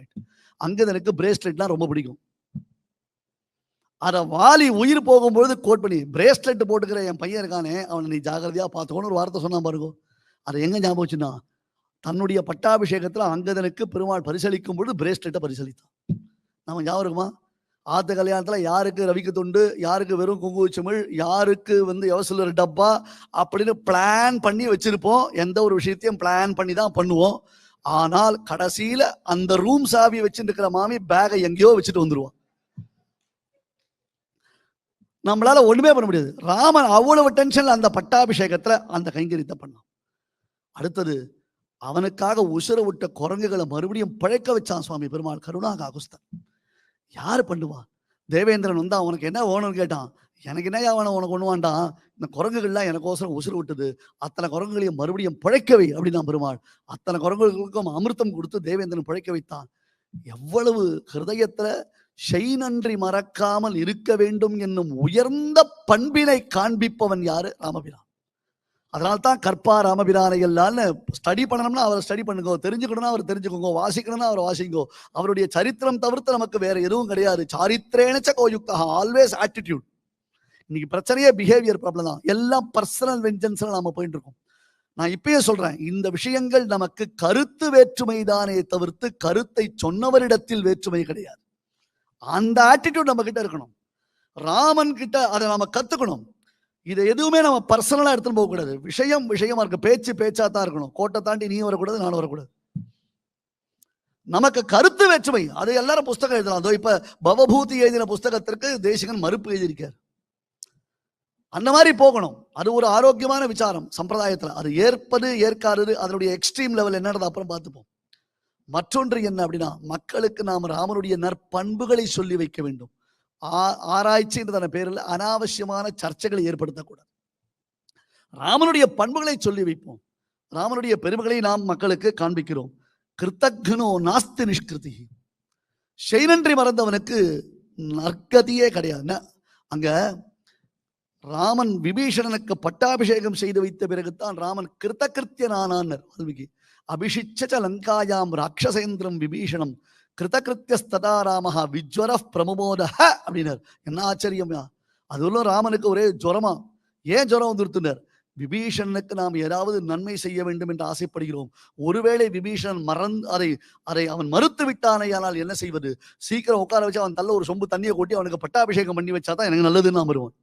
அங்கதனுக்கு பிரேஸ்லெட்லாம் ரொம்ப பிடிக்கும். அத வாலி உயிர் போகும்போது கோட் பண்ணி, பிரேஸ்லெட் போட்டுக்கிற என் பையன் இருக்கானே அவனை நீ ஜாகிரதையா பார்த்துக்கோன்னு ஒரு வார்த்தை சொன்னா பாருங்க. அதை எங்க ஞாபகம் வச்சுன்னா, தன்னுடைய பட்டாபிஷேகத்துல அங்கதனுக்கு பெருமாள் பரிசளிக்கும் பொழுது பிரேஸ்லெட்டை பரிசளித்தான். நம்ம ஞாபகம் இருக்குமா? ஆத்த கல்யாணத்துல யாருக்கு ரவிக்கு தொண்டு, யாருக்கு வெறும் குங்குமச்சிமிழ், யாருக்கு வந்து எவசல் டப்பா அப்படின்னு பிளான் பண்ணி வச்சிருப்போம். எந்த ஒரு விஷயத்தையும் பிளான் பண்ணி தான் பண்ணுவோம். ஆனால் கடைசியில அந்த ரூம் சாவி வச்சுட்டு இருக்கிற மாமி பேகை எங்கேயோ வச்சுட்டு வந்துருவான். நம்மளால ஒண்ணுமே பண்ண முடியாது. ராமன் அவ்வளவு டென்ஷன்ல அந்த பட்டாபிஷேகத்துல அந்த கைங்கரியத்தை பண்ணான். அடுத்தது அவனுக்காக உசுர விட்ட குரங்குகளை மறுபடியும் பழைக்க வச்சான் சுவாமி பெருமாள். கருணா காகுஸ்தன். யாரு பண்ணுவா? தேவேந்திரன் வந்து அவனுக்கு என்ன வேணும்னு கேட்டான். எனக்கு என்ன அவனை உனக்கு ஒண்ணு வேண்டாம், இந்த குரங்குகள்லாம் எனக்கோசரம் உசுறு விட்டது, அத்தனை குரங்குகளையும் மறுபடியும் பழைக்கவை அப்படின்னா பெருமாள். அத்தனை குரங்குகளுக்கும் அமிர்தம் கொடுத்து தேவேந்திரன் பழைக்க வைத்தான். எவ்வளவு ஹிருதயத்துல நன்றி மறக்காமல் இருக்க வேண்டும் என்னும் உயர்ந்த பண்பினை காண்பிப்பவன் யாரு? ராமபிரான். அதனால்தான் கற்பா ராமபிரானை எல்லாம் ஸ்டடி பண்ணணும்னா அவரை ஸ்டடி பண்ணுங்க, தெரிஞ்சுக்கணும்னா அவர் தெரிஞ்சுக்கோங்க, வாசிக்கணும்னா அவர் வாசிங்கோ. அவருடைய சரித்திரம் தவிர்த்து நமக்கு வேற எதுவும் கிடையாது. சாரித்திரேனச்ச கோயுக்தா, ஆல்வேஸ் ஆட்டிடியூட். இன்னைக்கு பிரச்சனையே பிஹேவியர் ப்ராப்ளம் தான். எல்லாம் பர்சனல் வெஞ்சன்ஸ்ல நாம போயிட்டு இருக்கோம். நான் இப்பயே சொல்றேன், இந்த விஷயங்கள் நமக்கு கருத்து வேற்றுமை தானே தவிர்த்து கருத்தை சொன்னவரிடத்தில் வேற்றுமை கிடையாது. அந்த ஆட்டிடியூட் நம்ம கிட்ட இருக்கணும். ராமன் கிட்ட அதை நாம கத்துக்கணும். இதை எதுவுமே நம்ம பர்சனலா எடுத்துன்னு போக கூடாது. விஷயம் விஷயமா இருக்கு, பேச்சு பேச்சா தான் இருக்கணும். கோட்டை தாண்டி நீ வரக்கூடாது, நானும் வரக்கூடாது. நமக்கு கருத்து வேற்றுமை, அது எல்லாரும் புஸ்தகம் எழுதலாம். அதோ இப்ப பவபூதி எழுதின புஸ்தகத்திற்கு தேசிகன் மறுப்பு எழுதியிருக்கார். அந்த மாதிரி போகணும். அது ஒரு ஆரோக்கியமான விசாரம் சம்பிரதாயத்துல. அது ஏற்பது ஏற்காதது அதனுடைய எக்ஸ்ட்ரீம் லெவல் என்னது அப்புறம் பார்த்துப்போம். மற்றொன்று என்ன அப்படின்னா, மக்களுக்கு நாம் ராமனுடைய நற்பண்புகளை சொல்லி வைக்க வேண்டும். ஆராய்ச்சின்ற பேரில் அனாவசியமான சர்ச்சைகளை ஏற்படுத்தக்கூடாது. ராமனுடைய பண்புகளை சொல்லி வைப்போம். ராமனுடைய பெருமைகளை நாம் மக்களுக்கு காண்பிக்கிறோம். கிருத்தக்னோ நாஸ்தி நிஷ்கிருதி. செய்நன்றி மறந்தவனுக்கு நற்கதியே கிடையாது. அங்க ராமன் விபீஷணனுக்கு பட்டாபிஷேகம் செய்து வைத்த பிறகுதான் ராமன் கிருத்தகிருத்தியனானான் வால்மீகி. அபிஷிச்ச லங்காயாம் ராட்சசேந்திரம் விபீஷணம் கிருத்தகிருத்தியஸ்ததா ராமஹ விஜ்வர பிரமுமோதஹ அப்படின்னார். என்ன ஆச்சரியம்! அதுவும் ராமனுக்கு ஒரே ஜுரமா. ஏன் ஜுரம் வந்துருத்துனார்? விபீஷணனுக்கு நாம் ஏதாவது நன்மை செய்ய வேண்டும் என்று ஆசைப்படுகிறோம். ஒருவேளை விபீஷணன் அதை அவன் மறுத்து விட்டானேயானால் என்ன செய்வது? சீக்கிரம் உட்கார வச்சு அவன் தள்ள ஒரு சொம்பு தண்ணியை கொட்டி அவனுக்கு பட்டாபிஷேகம் பண்ணி வச்சாதான் எனக்கு நல்லதுன்னு நான் வருவான்.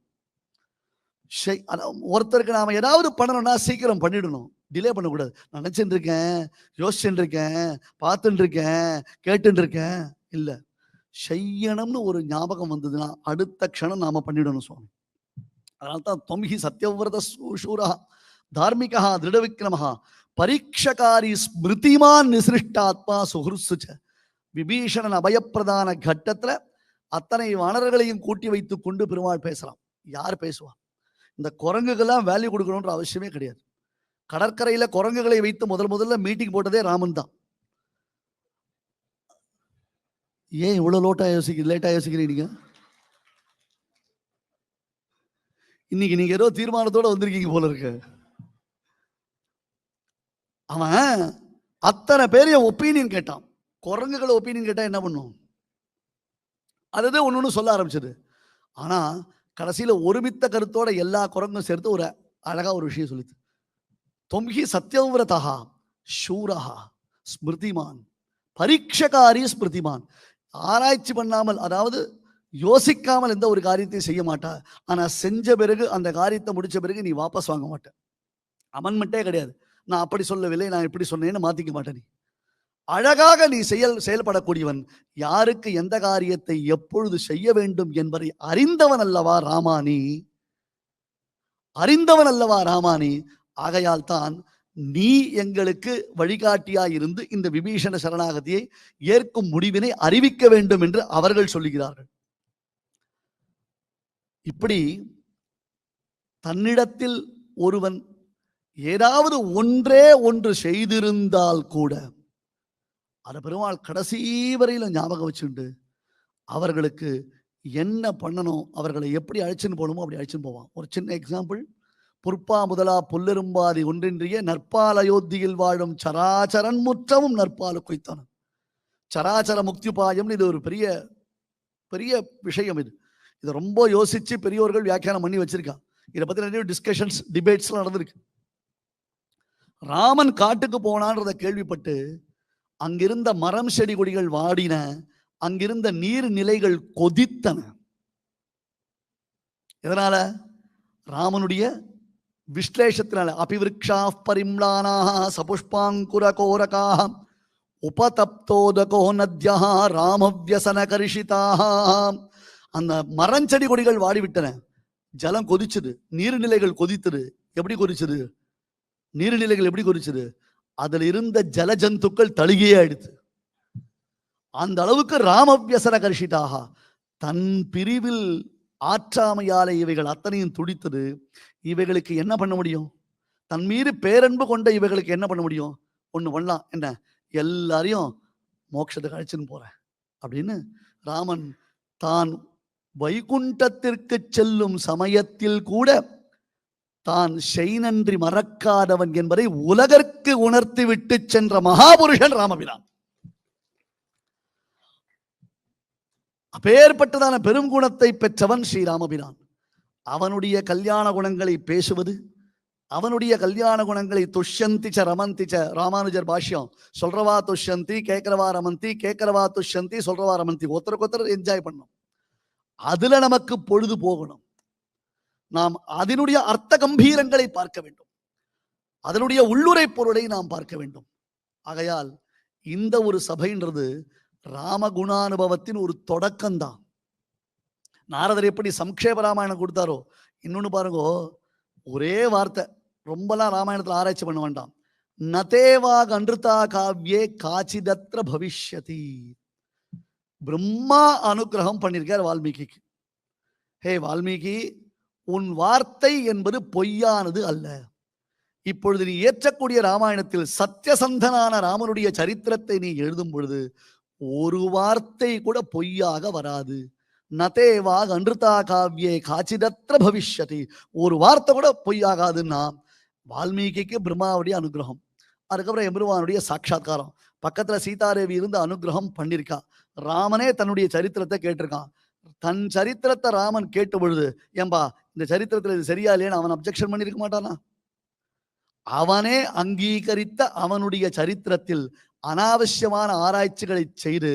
ஒருத்தருக்கு நாம ஏதாவது பண்ணணும்னா சீக்கிரம் பண்ணிடணும், டிலே பண்ணக்கூடாது. நினைச்சுட்டு இருக்கேன், யோசிச்சுட்டு இருக்கேன், பார்த்துட்டு இருக்கேன், கேட்டுட்டு இருக்கேன், இல்ல செய்யணும்னு ஒரு ஞாபகம் வந்ததுன்னா அடுத்த க்ஷணம் நாம பண்ணிடணும் சுவாமி. அதனால்தான் தொம்ஹி சத்யவிரத சூரா தார்மிகா திருட விக்ரமஹா பரீட்சகாரி ஸ்மிருதிமான் நிசிருஷ்டாத்மா சுஹ்ருசுச்ச. விபீஷணன் அபயப்பிரதான கட்டத்துல அத்தனை வானர்களையும் கூட்டி வைத்துக் கொண்டு பெருமாள் பேசலாம். யார் பேசுவா? இந்த குரங்குகள்லாம் வேல்யூ கொடுக்கணும்ன்ற அவசியமே கிடையாது. கடற்கரையில குரங்குகளை வைத்து முதல்ல மீட்டிங் போட்டதே ராமன் தான். ஏன் இவ்வளவு லேட்டா யோசிக்கிறீங்க? இன்னைக்கு நீங்க ஏதோ தீர்மானத்தோட வந்திருக்கீங்க போல இருக்கு. அவன் அத்தனை பேரைய ஒப்பீனியன் கேட்டான். குரங்குகளை ஒப்பீனியன் கேட்டா என்ன பண்ணும்? அதுதான் ஒண்ணு சொல்ல ஆரம்பிச்சது. ஆனா கடைசியில ஒருமித்த கருத்தோட எல்லா குரங்கும் சேர்த்து ஒரு அழகா ஒரு விஷயம் சொல்லிது. தொம்ஹி சத்யவிரதா சூரஹா ஸ்மிருதிமான் பரீட்சகாரி ஸ்மிருதிமான். ஆராய்ச்சி பண்ணாமல், அதாவது யோசிக்காமல் எந்த ஒரு காரியத்தையும் செய்ய மாட்டா. ஆனா செஞ்ச பிறகு அந்த காரியத்தை முடிச்ச பிறகு நீ வாபஸ் வாங்க மாட்ட. அமன்மெண்டே கிடையாது. நான் அப்படி சொல்லவில்லை, நான் இப்படி சொன்னேன்னு மாத்திக்க மாட்டேன். நீ அழகாக நீ செயல்படக்கூடியவன். யாருக்கு எந்த காரியத்தை எப்பொழுது செய்ய வேண்டும் என்பதை அறிந்தவன் அல்லவா ராமானி, அறிந்தவன் அல்லவா ராமானி. ஆகையால் தான் நீ எங்களுக்கு வழிகாட்டியாய் இருந்து இந்த விபீஷண சரணாகதியை ஏற்கும் முடிவினை அறிவிக்க வேண்டும் என்று அவர்கள் சொல்லுகிறார்கள். இப்படி தன்னிடத்தில் ஒருவன் ஏதாவது ஒன்றே ஒன்று செய்திருந்தால் கூட அதை பெருமாள் கடைசி வரையில ஞாபகம் வச்சுண்டு அவர்களுக்கு என்ன பண்ணணும், அவர்களை எப்படி அழைச்சுன்னு போகணுமோ அப்படி அழைச்சுன்னு போவான். ஒரு சின்ன எக்ஸாம்பிள். புற்பா முதலா புல்லெரும்பாதி ஒன்றின்றிய நற்பால் அயோத்தியில் வாழும் சராச்சரன் முற்றமும் நற்பால் கொய்த்தான. சராச்சர முக்திபாயம்னு இது ஒரு பெரிய பெரிய விஷயம். இதை ரொம்ப யோசிச்சு பெரியோர்கள் வியாக்கியானம் பண்ணி வச்சிருக்கான். இதை பத்தி நிறைய டிஸ்கஷன்ஸ், டிபேட்ஸ்லாம் நடந்திருக்கு. ராமன் காட்டுக்கு போனான்றத கேள்விப்பட்டு அங்கிருந்த மரம் செடி கொடிகள் வாடின, அங்கிருந்த நீர்நிலைகள் கொதித்தன. எதனால? ராமனுடைய விஸ்லேஷத்தினால. அபிவிருக்ஷா பரிம்லானா சபுஷ்பாங்குர கோரகா உபதப்தோதகோ நத்யா ராமவ்யசன கரிஷிதா. அந்த மரஞ்செடி கொடிகள் வாடிவிட்டன, ஜலம் கொதிச்சது, நீர்நிலைகள் கொதித்தது. எப்படி கொதிச்சது? நீர்நிலைகள் எப்படி கொதிச்சது? அதில் இருந்த ஜலஜந்துக்கள் தழுகியே ஆயிடுச்சு. அந்த அளவுக்கு ராமவ்யசன கர்ஷிதாக, தன் பிரிவில் ஆற்றாமையாலே இவைகள் அத்தனையும் துடித்தது. இவைகளுக்கு என்ன பண்ண முடியும்? தன் மீது பேரன்பு கொண்ட இவைகளுக்கு என்ன பண்ண முடியும்? ஒண்ணு பண்ணலாம். என்ன? எல்லாரையும் மோட்சத்துக்கு அழைச்சுன்னு போறேன் அப்படின்னு ராமன் தான் வைகுண்டத்திற்கு செல்லும் சமயத்தில் கூட தான் செய்நன்றி மறக்காதவன் என்பதை உலகற்கு உணர்த்தி விட்டு சென்ற மகாபுருஷன் ராமபிரான். அப்பேற்பட்டதான பெருங்குணத்தை பெற்றவன் ஸ்ரீராமபிரான். அவனுடைய கல்யாண குணங்களை பேசுவது, அவனுடைய கல்யாண குணங்களை துஷ்யந்திச்ச ரமந்திச்ச. ராமானுஜர் பாஷ்யம். சொல்றவா துஷ்யந்தி, கேட்கிறவா ரமந்தி, கேட்கிறவா துஷ்யந்தி, சொல்றவா ரமந்தி. ஒருத்தருக்கு என்ஜாய் பண்ணும். அதுல நமக்கு பொழுது போகணும். நாம் அதனுடைய அர்த்த கம்பீரங்களை பார்க்க வேண்டும், அதனுடைய உள்ளுரை பொருளை நாம் பார்க்க வேண்டும். ஆகையால் இந்த ஒரு சபைன்றது ராமகுணானுபவத்தின் ஒரு தொடக்கம்தான். நாரதர் எப்படி சம்க்ஷேப ராமாயணம் கொடுத்தாரோ, இன்னொன்னு பாருங்க, ஒரே வார்த்தை. ரொம்பலாம் ராமாயணத்துல ஆராய்ச்சி பண்ண வேண்டாம். நதேவாக அன்றுதா காவ்யே காச்சிதத்ர பவிஷ்யதி. பிரம்மா அனுகிரகம் பண்ணிருக்கார் வால்மீகிக்கு. ஹே வால்மீகி, உன் வார்த்தை என்பது பொய்யானது அல்ல. இப்பொழுது நீ ஏற்றக்கூடிய ராமாயணத்தில் சத்தியசந்தனான ராமனுடைய சரித்திரத்தை நீ எழுதும் பொழுது ஒரு வார்த்தை கூட பொய்யாக வராது. நதேவா அன்றுதா காவியே காச்சிதத்திர பவிஷ்யதி. ஒரு வார்த்தை கூட பொய்யாகாதுன்னா வால்மீகிக்கு பிரம்மாவுடைய அனுகிரகம், அதுக்கப்புறம் எம்பெருமானுடைய சாட்சா்காரம், பக்கத்துல சீதாதேவி இருந்து அனுகிரகம் பண்ணிருக்கா. ராமனே தன்னுடைய சரித்திரத்தை கேட்டிருக்கான். தன் சரித்திரத்தை ராமன் கேட்ட பொழுது, ஏம்பா இந்த சரித்திரத்துல இது சரியா இல்லையான்னு அவன் அப்ஜெக்ஷன் பண்ணிருக்க மாட்டானா? அவனே அங்கீகரித்த அவனுடைய சரித்திரத்தில் அனாவசியமான ஆராய்ச்சிகளை செய்து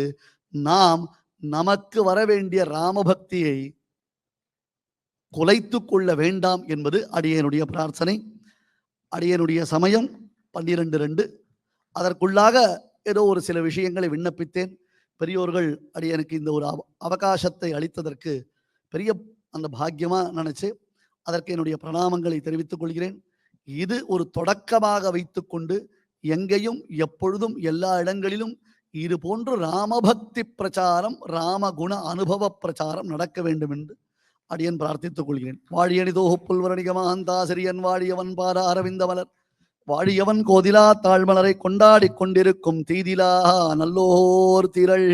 நாம் நமக்கு வர வேண்டிய ராமபக்தியை குலைத்து கொள்ள வேண்டாம் என்பது அடியனுடைய பிரார்த்தனை. அடியனுடைய சமயம் 12:02. அதற்குள்ளாக ஏதோ ஒரு சில விஷயங்களை விண்ணப்பித்தேன். பெரியோர்கள் அடியனுக்கு இந்த ஒரு அவகாசத்தை அளித்ததற்கு பெரிய அந்த பாக்கியமா நினைச்சு அதற்கு என்னுடைய பிரணாமங்களை தெரிவித்துக் கொள்கிறேன். இது ஒரு தொடக்கமாக வைத்துக்கொண்டு எங்கேயும் எப்பொழுதும் எல்லா இடங்களிலும் இது போன்று ராமபக்தி பிரச்சாரம், ராமகுண அனுபவ பிரச்சாரம் நடக்க வேண்டும் என்று அடியன் பிரார்த்தித்துக் கொள்கிறேன். வாழியணிதோகு புல்வரணிகமாந்தாசிரியன் வாழியவன் பார அரவிந்த மலர் வாழியவன் கோதிலா தாழ்மலரை கொண்டாடி கொண்டிருக்கும் தீதிலா நல்லோர் திரள்.